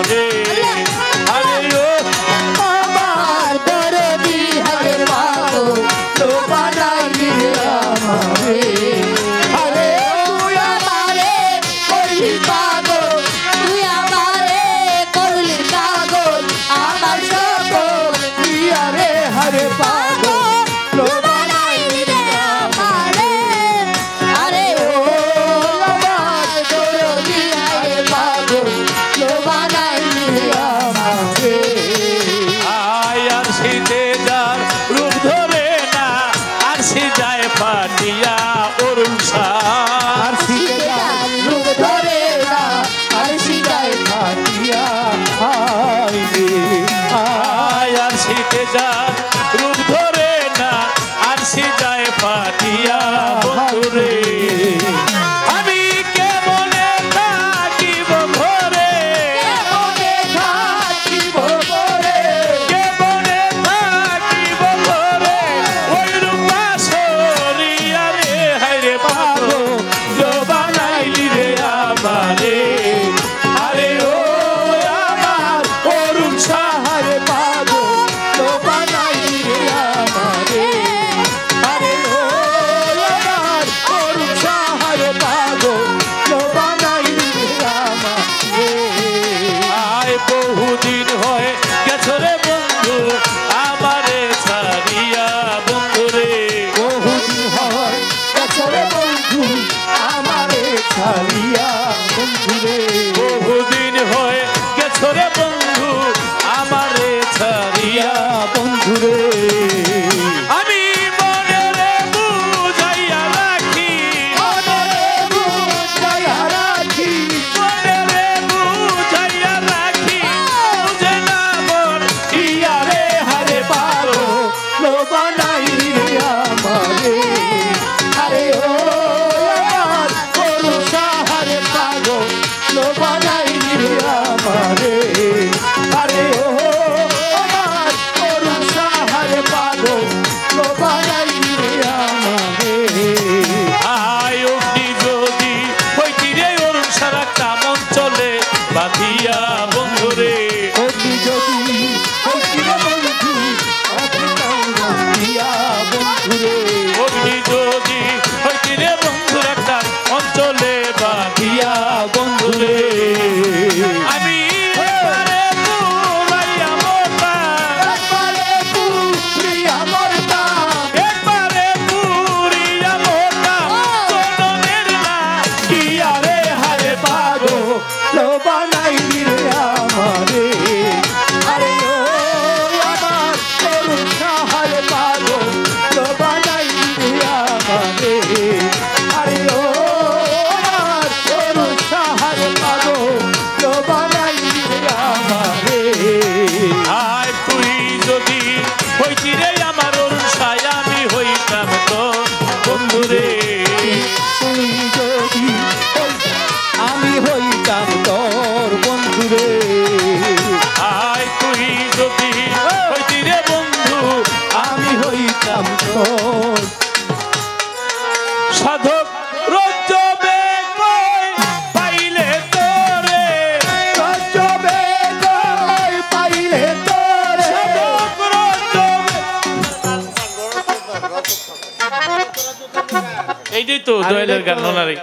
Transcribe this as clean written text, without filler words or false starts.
রে আরে ও আমার দরদি হরে পাগল তো বানাইলি আমারে আরে তুই আমারে করলি পাগল তুই আমারে করলি পাগল আমার সকল দিয়া রে হরে পাগল তো বানাইলি আমারে আরে ও আমার দরদি হরে পাগল তো বানাইলি আমারে আর শীতে যার রূপ ধরে না আর সে যায় ফাটিয়া অরুণ আর সিগার রূপ ধরে না আর সিগার ফাটিয়া হায় রে আর শীতে যার রূপ ধরে না আর সে যায় ফাটিয়া বন্ধুরে আমি কেমনে থাকিব ঘরে মনে থাকিব করে কেমনে থাকিব ঘরে ওই রূপা সরিয়া রে হায়রে পাগল লো বানাইলি রে আমারে আরে ও আমার অরুণ সাহারে পাগল তো বানাইলি রে আমারে আরে ও আমার অরুণ সাহারে পাগল তো বানাইলি রে আমারে আয় বহুদিন হয় গেছো রে বন্ধু আমারে ছাড়িয়া বন্ধুরে বহুদিন হয় গেছরে বন্ধু আমারে ছাড়িয়া বন্ধুরে বহুদিন হয় গেছো রে বন্ধু আমারে ছাড়িয়া বন্ধুরে আমি মনে রে বুঝাইয়া রাখি মনে বুঝাইয়া রাখি মনে রে বুঝাইয়া রাখি বুঝে না মন ইয়া রে হারে পাগল লো বানাইলি রে আমারে আরে ও আমার করু সাহারে পাগল লো বানাইলি রে আমারে আরে ও আমার করু সাহারে পাগল লো বানাইলি রে আমারে আয় অগ্নি যদি হইতি রে অরুণ সারা কামন চলে বাঁধিয়া বন্ধুরে অগ্নি যদি হইতিরে বন্ধু দিয়া বন্ধুরে অগ্নি যদি হইতি রে বন্ধুর একটা অঞ্চলে বাঁধিয়া বন্ধুরে আমি এবারে পুরাইয়া মরতাম একবারে পুরিয়া মরতাম একবারে পুরিয়া মরতাম জনমের না কিয়া রে হারে পাগল লো বানাইলি রে আমারে আরে ও আমার করুণ সাহারে পাগল লো বানাইলি রে আমারে আরে ও আমার করুণ সাহারে পাগল লো বানাইলি রে আমারে আয় তুই যদি হইতি রে আমার অরুণ সায় আমি হইতাম তো বন্ধুরে তুই যদি আমি হইতাম তোর বন্ধুরে আয় তুই যদি হইতি রে বন্ধু আমি হইতাম তোর সাধক রজ্জবে কই পাইলে তোরে রজবে কই পাইলে তোরে সাধক রজ্জবে এইটাই তো দোয়েলের গান ওনারই